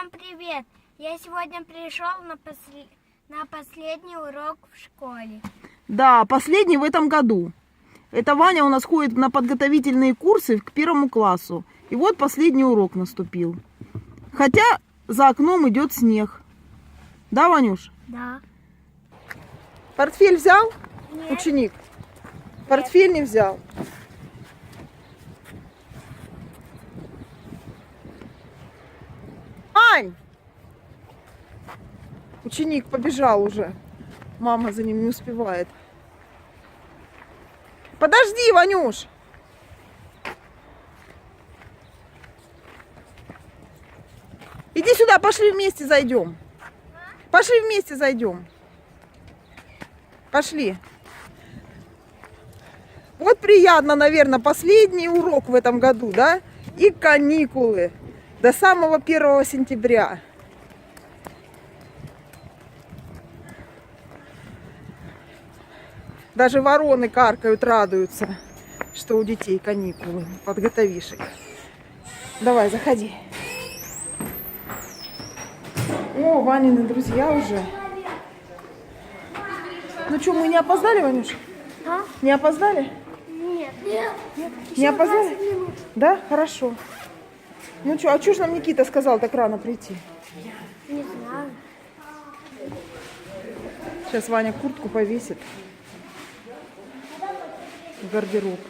Всем привет! Я сегодня пришел на последний урок в школе. Да, последний в этом году. Это Ваня у нас ходит на подготовительные курсы к 1 классу. И вот последний урок наступил. Хотя за окном идет снег. Да, Ванюш? Да. Портфель взял? Нет. Ученик? Портфель не взял. Ань! Ученик побежал уже. Мама за ним не успевает. Подожди, Ванюш! Иди сюда, пошли вместе зайдем. Пошли вместе зайдем. Пошли. Вот приятно, наверное, последний урок в этом году, да? И каникулы до самого 1 сентября. Даже вороны каркают, радуются, что у детей каникулы, подготовишек. Давай, заходи. О, Ванины друзья уже. Ну что, мы не опоздали, Ванюш? А? Не опоздали? Нет. Не опоздали? Да? Хорошо. Ну что, а что ж нам Никита сказал так рано прийти? Не знаю. Сейчас Ваня куртку повесит в гардероб.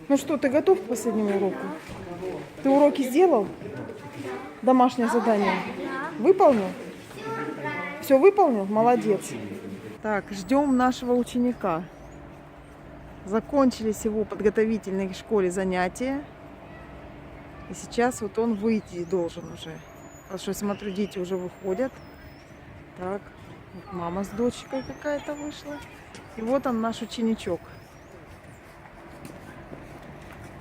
Ну что, ты готов к последнему уроку? Ты уроки сделал? Домашнее задание? Выполнил? Все выполнил? Молодец. Так, ждем нашего ученика. Закончились его подготовительной школе занятия. И сейчас вот он выйти должен уже. Потому что, смотрю, дети уже выходят. Так, вот мама с дочкой какая-то вышла. И вот он, наш ученичок.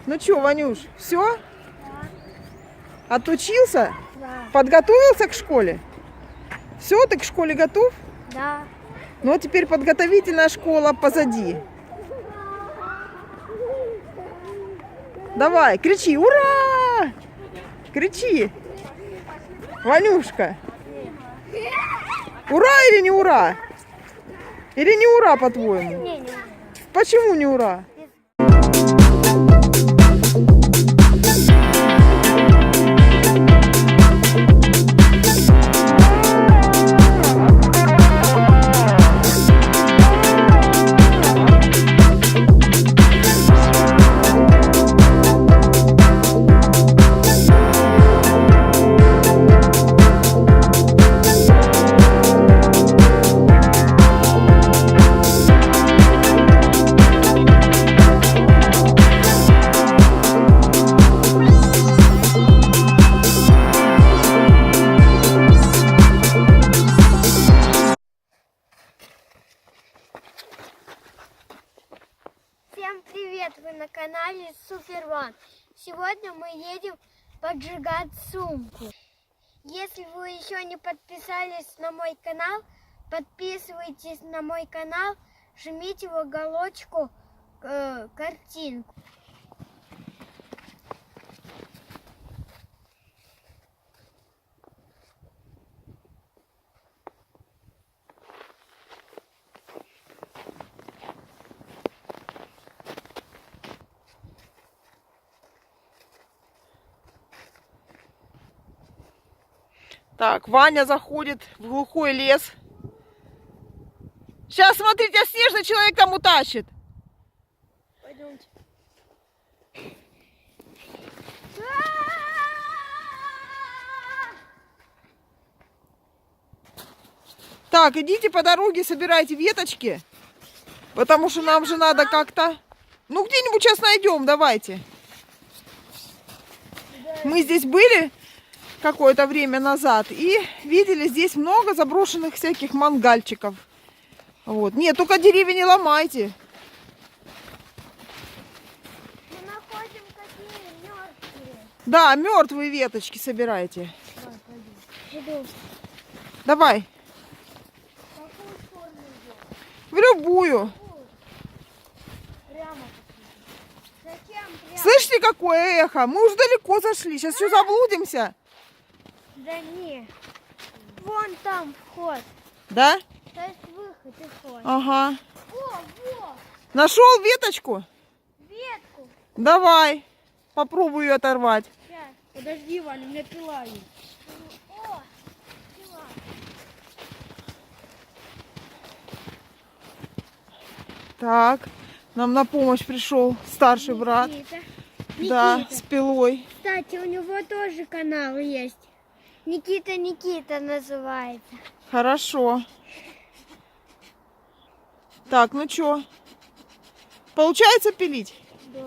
Ну что, Ванюш, все? Да. Отучился? Да. Подготовился к школе? Все, ты к школе готов? Да. Ну а теперь подготовительная школа позади. Давай, кричи, ура! Кричи. Ванюшка. Ура или не ура? Или не ура, по-твоему? Не. Почему не ура? Всем привет! Вы на канале Супер Ван. Сегодня мы едем поджигать сумку. Если вы еще не подписались на мой канал, подписывайтесь на мой канал, жмите в уголочку картинку. Так, Ваня заходит в глухой лес. Сейчас, смотрите, снежный человек там утащит. Пойдемте. Так, идите по дороге, собирайте веточки. Потому что нам же надо как-то... Ну, где-нибудь сейчас найдем, давайте. Мы здесь были какое-то время назад и видели здесь много заброшенных всяких мангальчиков. Вот. Нет, только деревья не ломайте. Мы находим какие мертвые. Да, мертвые веточки собирайте. Иду. Давай. В какую сторону идем? В любую. Прямо. Зачем прямо? Слышите, какое эхо? Мы уже далеко зашли. Сейчас еще заблудимся. Да не. Вон там вход. Да? То есть выход и вход. Ага. Во, Нашел веточку? ветку. Давай. Попробую ее оторвать. Сейчас. Подожди, Ваня, у меня пила есть. О, пила. Так. Нам на помощь пришел старший брат. Никита. Да, Никита. с пилой. Кстати, у него тоже канал есть. Никита называется. Хорошо. Так, ну чё? Получается пилить? Да.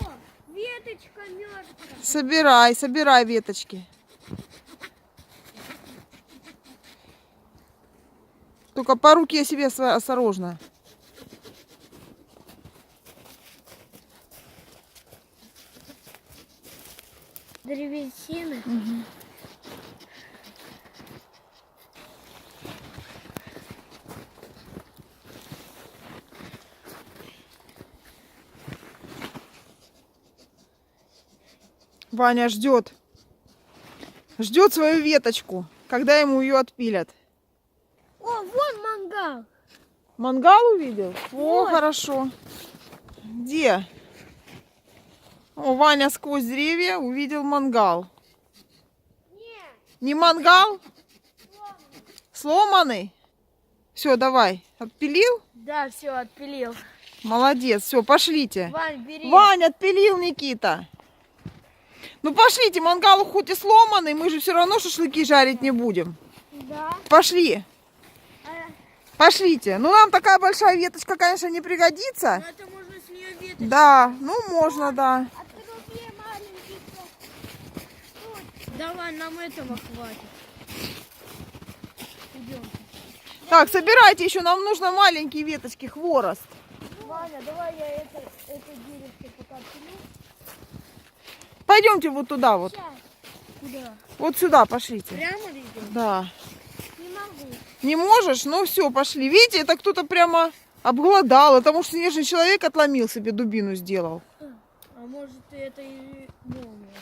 О, веточка мертвая. Собирай, собирай веточки. Только по руке себе осторожно. Древесина. Ваня ждет. Ждет свою веточку, когда ему ее отпилят. О, вон мангал. Мангал увидел? О, Вот. хорошо. Где? О, Ваня сквозь деревья увидел мангал. Не, Не мангал? сломан. Сломанный? Все, давай. Отпилил? Да, все, отпилил. Молодец. Все, пошлите. Вань, бери. Вань, отпилил Никита. Ну пошлите, мангал хоть и сломанный, мы же все равно шашлыки жарить не будем. Да. Пошли. А, Пошлите. Ну нам такая большая веточка, конечно, не пригодится. Но это можно с нее веточку. Да, ну можно, да. отруби маленький тут. Давай, нам этого хватит. Идем. Так, собирайте еще, нам нужно маленькие веточки, хворост. Ваня, давай я это деревце пока отпилю. Пойдемте вот туда вот. Сейчас. Куда? Вот сюда пошлите. Прямо идем? Да. Не могу. Не можешь? Ну все, пошли. Видите, это кто-то прямо обглодал. Это может снежный человек отломил себе дубину, сделал. А может это и молния?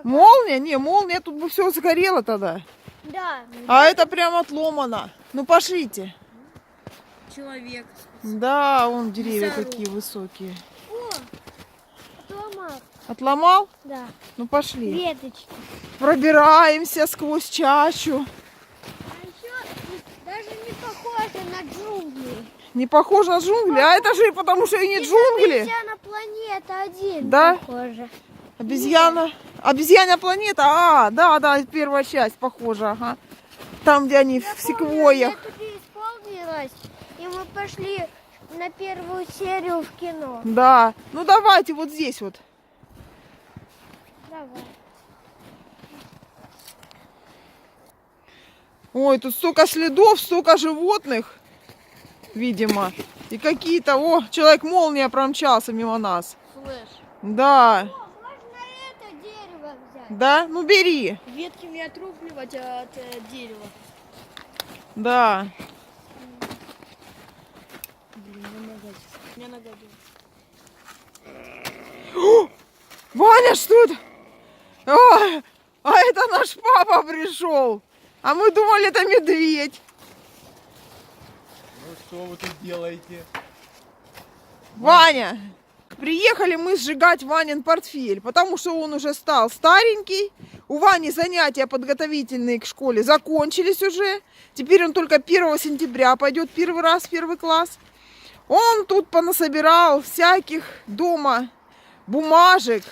Молния? Не, молния, тут бы все сгорело тогда. Да. А это прямо отломано. Ну пошлите. Человек. Да, вон деревья Лесоруб. какие высокие. О, отломал. Отломал? Да. Ну пошли. Веточки. Пробираемся сквозь чащу. А еще даже не похоже на джунгли. Не похоже на джунгли, а это же потому что и не джунгли. Обезьяна планета один. Да? Похоже. Обезьяна. Обезьяна планета. А, да, первая часть похожа. Ага. Там, где они в секвойях. Это исполнилось, и мы пошли на первую серию в кино. Да. Ну давайте вот здесь вот. Давай. Ой, тут столько следов, столько животных, видимо. И какие-то... О, человек-молния промчался мимо нас. Слышь, Да. О, можно это дерево взять. Да? Ну бери. ветки не отрубливать от дерева. Да. Блин, у меня нога Ваня, что это? Ой, а это наш папа пришел. А мы думали, это медведь. Ну что вы тут делаете? Ваня, приехали мы сжигать Ванин портфель, потому что он уже стал старенький. У Вани занятия подготовительные к школе закончились уже. Теперь он только 1 сентября пойдет первый раз в 1 класс. Он тут понасобирал всяких дома бумажек.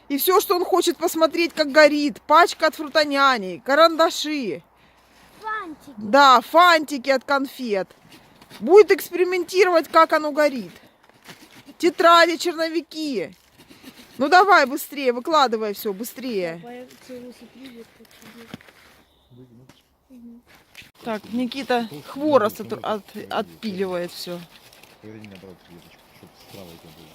И все, что он хочет посмотреть, как горит. Пачка от фрутоняни, карандаши. Фантики. Да, фантики от конфет. Будет экспериментировать, как оно горит. Тетради, черновики. Ну давай быстрее, выкладывай все, быстрее. Так, Никита хворост отпиливает все. Поверни наоборот веточку, чтобы справа это было.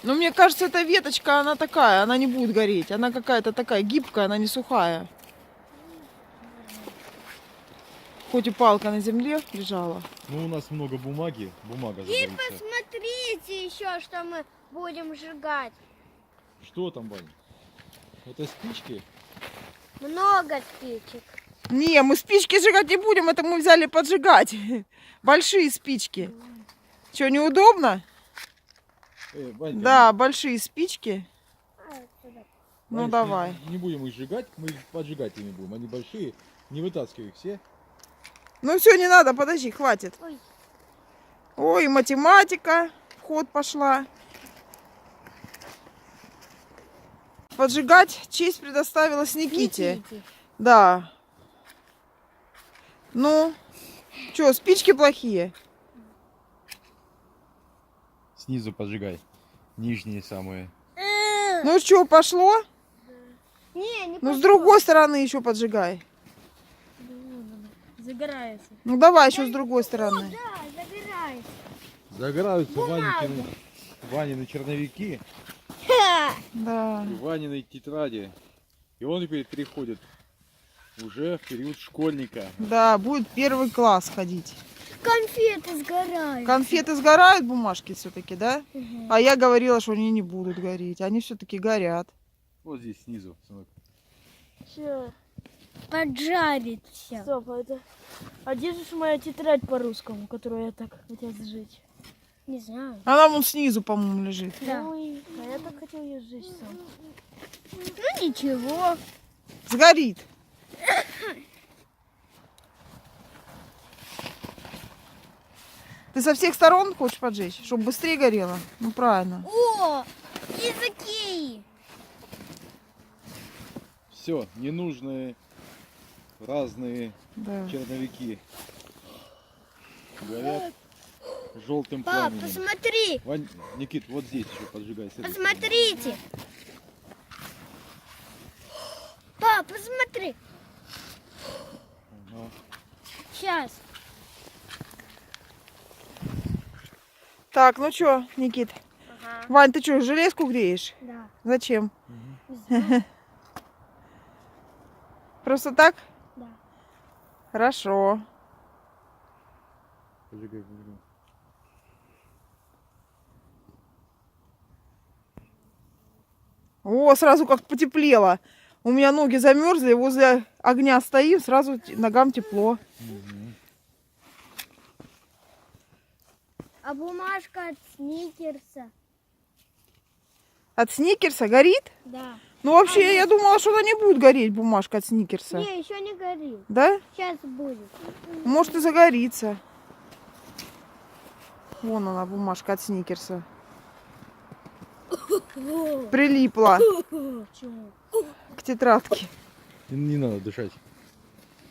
Но мне кажется, эта веточка, она такая, она не будет гореть. Она какая-то такая гибкая, она не сухая. хоть и палка на земле лежала. Ну, у нас много бумаги. Бумага загорится. Смотрите еще, что мы будем сжигать. Что там, Вань? Это спички? Много спичек. Не, мы спички сжигать не будем, это мы взяли поджигать. Большие спички. Что, неудобно? Вань, Да, большие спички. Ну Вань, давай. Не будем их сжигать, мы их поджигать ими будем. Они большие. Не вытаскивай их все. Ну все, не надо, подожди, хватит. Ой. Ой, математика в ход пошла. Поджигать честь предоставилась Никите. Да. Ну, что, спички плохие? Снизу поджигай. Нижние самые. Ну что, пошло? Не Ну с другой стороны еще поджигай. Загорается. Ну давай еще с другой стороны. Да, забирай. Загораются Ванины черновики Да. и Ванины тетради. И он теперь переходит уже в период школьника. Да, будет 1 класс ходить. Конфеты сгорают. Конфеты сгорают, бумажки все-таки, да? А я говорила, что они не будут гореть. Они все-таки горят. Вот здесь снизу, сынок. Все. Поджарить все. Стоп, а это... А где же моя тетрадь по-русскому, которую я так хотел сжечь? Не знаю. Она вон снизу, по-моему, лежит. Да. Ой, а я так хотел ее сжечь сам. Ну ничего. Сгорит. Ты со всех сторон хочешь поджечь, чтобы быстрее горело? Ну правильно. О, языки. Все, ненужные разные Да. черновики горят желтым Пап, пламенем. посмотри. Вань, Никит, вот здесь еще поджигай. с этой стороны. Посмотрите. Пап, посмотри. Ага. Сейчас. Так, ну что, Никит? Ага. Вань, ты что, железку греешь? Да. Зачем? Не знаю. Просто так? Да. Хорошо. Поджигай, поджигай. О, сразу как потеплело. У меня ноги замерзли, возле огня стоим, сразу ногам тепло. А бумажка от Сникерса. От Сникерса горит? Да. Ну вообще, я думала, что она не будет гореть, бумажка от Сникерса. Не, еще не горит. Да? Сейчас будет. Может и загорится. Вон она, бумажка от Сникерса. Прилипла Почему? к тетрадке. Не надо дышать.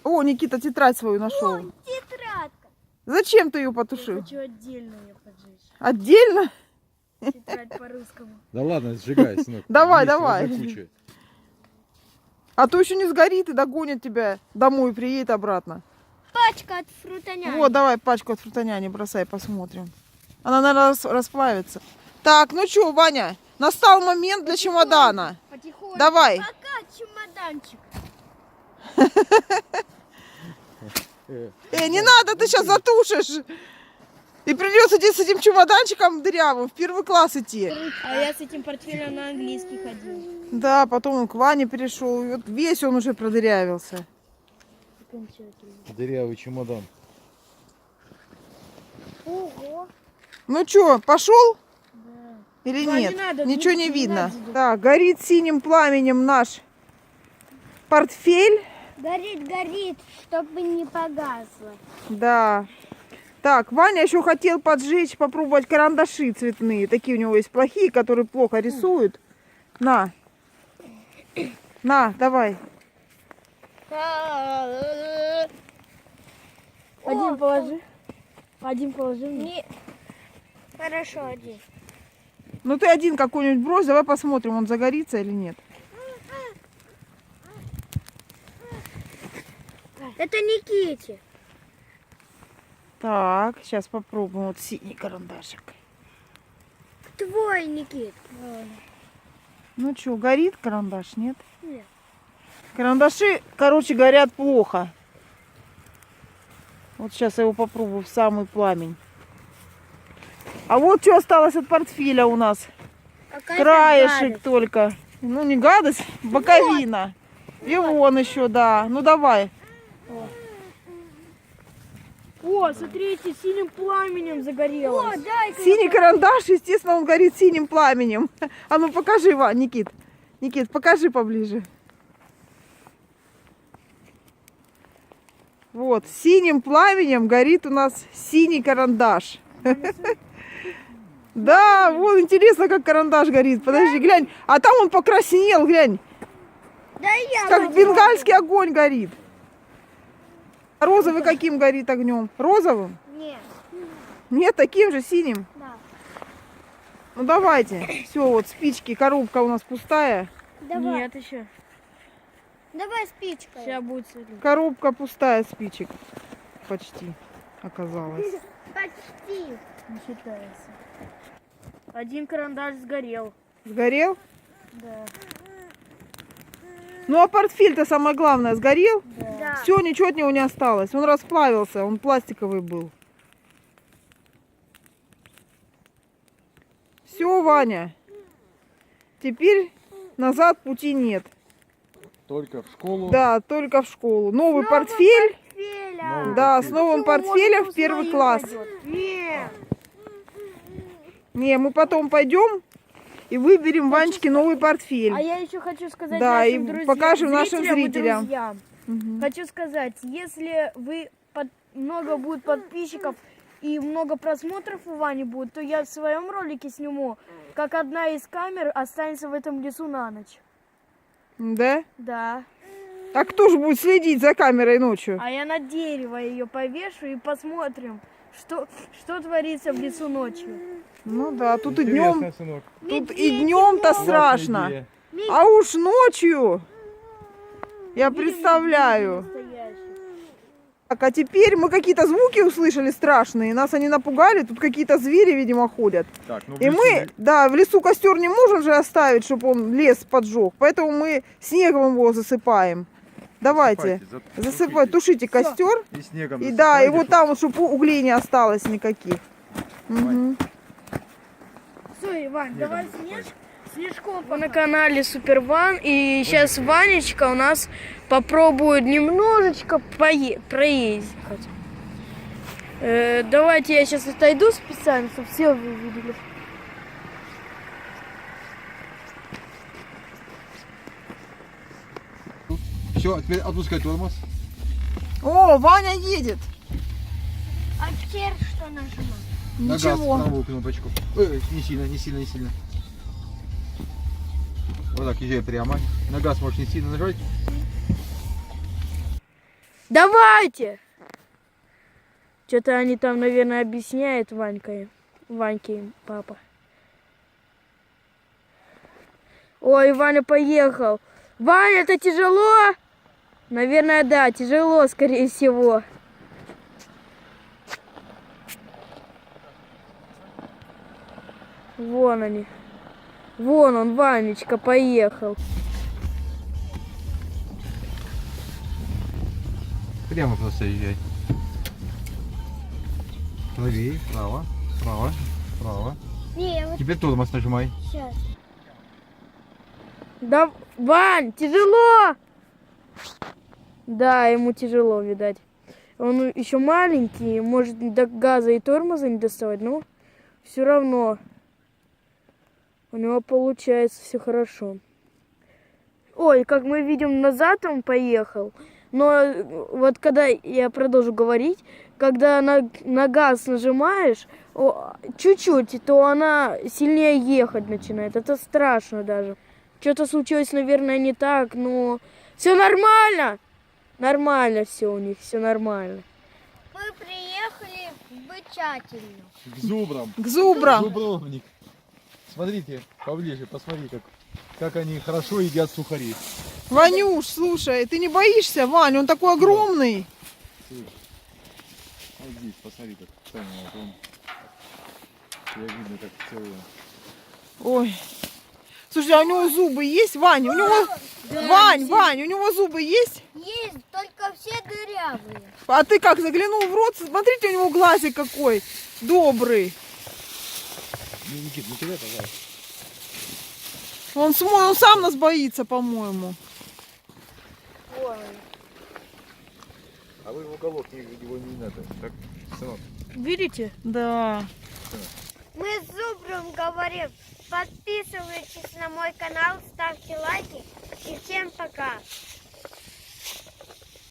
О, Никита тетрадь свою нашел. Тетрадка. Зачем ты ее Я потушил? хочу отдельно ее поджечь. Отдельно? Тетрадь по-русскому. Да ладно, сжигай, сынок. Давай, Вместе, давай. в одной куче. А то еще не сгорит и догонит тебя домой и приедет обратно. Пачка от фрутоняни. Вот, давай пачку от фрутоняни бросай, посмотрим. Она, наверное, расплавится. Так, ну что, Ваня, настал момент для чемодана. Потихоньку. Давай. Пока чемоданчик. Не надо, ты сейчас затушишь. И придется тебе с этим чемоданчиком дырявым в 1 класс идти. А я с этим портфелем на английский ходил. Да, потом он к Ване перешел. И вот весь он уже продырявился. Окончательно. Дырявый чемодан. Ого. Ну что, пошел? Да. Или Вань, нет? не надо, Ничего не не видно. надо. Так, горит синим пламенем наш портфель. Горит, горит, чтобы не погасло. Да. Так, Ваня еще хотел поджечь, попробовать карандаши цветные. Такие у него есть плохие, которые плохо рисуют. На. На, давай. Один положи. Один положи мне. Не... Хорошо, один. Ну ты один какой-нибудь брось, давай посмотрим, он загорится или нет. Это Никите. Так, сейчас попробуем. Вот синий карандашик. Твой, Никит. Ну что, горит карандаш, нет? Нет. Карандаши, короче, горят плохо. Вот сейчас я его попробую в самый пламень. А вот что осталось от портфеля у нас. Какая-то Краешек гадость. только. Ну не гадость, боковина. И вон еще, да. Ну давай. О, смотрите, синим пламенем загорелось. О, дай-ка Синий карандаш, естественно, он горит синим пламенем. А ну покажи, Вань, Никит. Никит, покажи поближе. Вот, синим пламенем горит у нас синий карандаш. Да, вот интересно, как карандаш горит. Подожди, глянь. А там он покраснел, глянь. Дай я Как попробую. бенгальский огонь горит. А розовый каким горит огнем? Розовым? Нет, Нет, таким же синим. да. Ну давайте. Все, вот спички, коробка у нас пустая. Давай, Нет, еще. давай спичкой. Сейчас будет светло. Коробка пустая спичек. Почти оказалось. Почти. Не считается. Один карандаш сгорел. Сгорел? Да. Ну а портфель-то самое главное сгорел. Да. Все, ничего от него не осталось. Он расплавился, он пластиковый был. Все, Ваня. Теперь назад пути нет. Только в школу. Да, только в школу. Новый портфель. Портфеля. Да, с новым портфелем в первый класс. Нет. Не, мы потом пойдем и выберем Ванечке новый портфель. А я еще хочу сказать Да, нашим и друзьям, покажем нашим и зрителям. друзьям. Мгм. Хочу сказать, если вы много будет подписчиков и много просмотров у Вани будет, то я в своем ролике сниму, как одна из камер останется в этом лесу на ночь. Да? Да. А кто же будет следить за камерой ночью? А я на дерево ее повешу и посмотрим, что творится в лесу ночью. Ну да, тут и Интересно, днем, сынок. тут и днем-то Классная страшно. идея. А уж ночью я представляю. Настоящий. Так, а теперь мы какие-то звуки услышали страшные, нас они напугали, тут какие-то звери, видимо, ходят. Так, ну в И лесу мы, да, в лесу костер не можем же оставить, чтобы он лес поджег, поэтому мы снегом его засыпаем. Давайте, засыпать, тушите костер, И снегом и да, и засыпайте, вот там, вот, чтобы углей не осталось никаких. Мгм. Все, Иван, давай снежком. На канале Суперван, и сейчас Ванечка у нас попробует немножечко проездить. Давайте я сейчас отойду специально, чтобы все вы видели. Все, теперь отпускай тормоз. О, Ваня едет. А теперь что нажимать? На газ, Ничего. правую кнопочку. Не сильно, не сильно, не сильно. Вот так, езжай прямо. На газ можешь не сильно нажать. Давайте! Что-то они там, наверное, объясняют Ваньке папа. Ой, Ваня поехал. Ваня, это тяжело? Наверное, да, тяжело, скорее всего. Вон они. Вон он, Ванечка, поехал. Прямо просто езжай. Правее, право, право, право. Не, я вот Теперь тормоз нажимай. сейчас. Да, Вань, тяжело! Да, ему тяжело, видать. Он еще маленький, может до газа и тормоза не доставать, но все равно у него получается все хорошо. Ой, как мы видим, назад он поехал. Но вот когда я продолжу говорить, когда на газ нажимаешь, чуть-чуть, то она сильнее ехать начинает. Это страшно даже. Что-то случилось, наверное, не так, но все нормально. Нормально все у них, все нормально. Мы приехали в Бычательню. К зубрам. К зубрам. Зубровник. Смотрите, поближе, посмотри, как они хорошо едят сухари. Ванюш, слушай, ты не боишься, Вань, он такой огромный. Вот здесь, посмотри, как Таня, вот он. Я видно, как целую. Ой. Слушай, а у него зубы есть, Вань? У него... Вань, у него зубы есть? Есть, только все дырявые. корявые. А ты как, заглянул в рот? Смотрите, у него глазик какой добрый. Ну, Никит, ну кидай, пожалуйста. Он сам нас боится, по-моему. Ой. А вы в уголок его не надо. Так, сынок. Видите? Да. Мы с Зубром говорим, подписывайтесь на мой канал, ставьте лайки и всем пока.